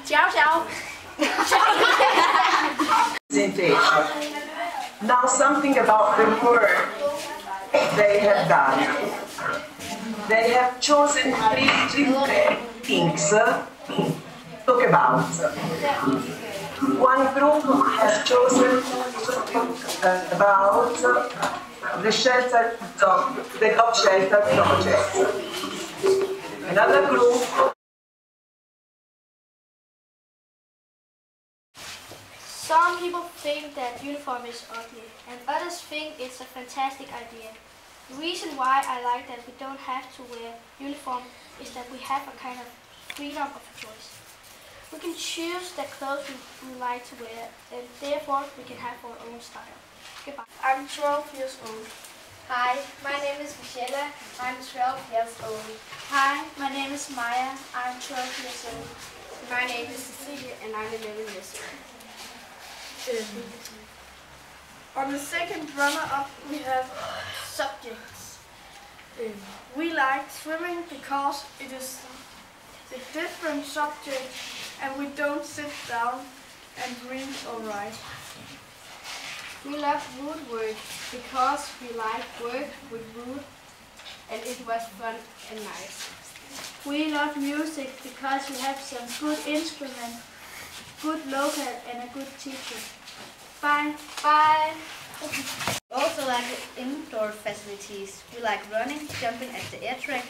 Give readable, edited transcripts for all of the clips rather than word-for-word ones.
Ciao, ciao. Now something about the work they have done. They have chosen three different things to talk about. One group has chosen to talk about the shelter dog, the dog shelter project. Another group. Some people think that uniform is ugly, and others think it's a fantastic idea. The reason why I like that we don't have to wear uniform is that we have a kind of freedom of choice. We can choose the clothes we like to wear, and therefore we can have our own style. Goodbye. I'm 12 years old. Hi, my name is Michelle. I'm 12 years old. Hi, my name is Maya. I'm 12 years old. My name is Cecilia and I'm 11 years old. On the second runner-up we have subjects. We like swimming because it is a different subject and we don't sit down and read or write. We love woodwork because we like work with wood and it was fun and nice. We love music because we have some good instruments, good local and a good teacher. Bye. Bye. Also like the indoor facilities. We like running, jumping at the air track,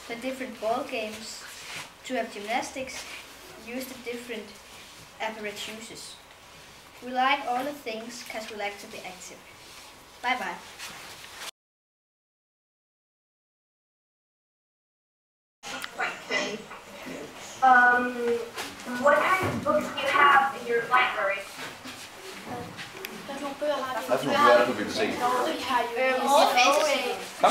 the different ball games, to have gymnastics, use the different apparatuses. We like all the things because we like to be active. Bye bye. What kind of books do you have in your library? Hvad for nogle bøger har du? Hvad for nogle bøger er der på biblioteket? Vi har jo Fantasy. Kom.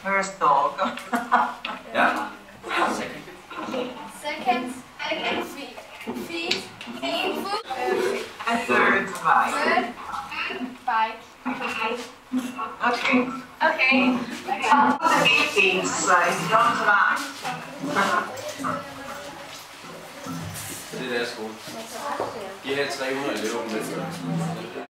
First dog. Ja. Second, feet, foot, And third bike. third, bike. Okay. Okay. The meetings is not that. Det er deres skole. De her 300 elever på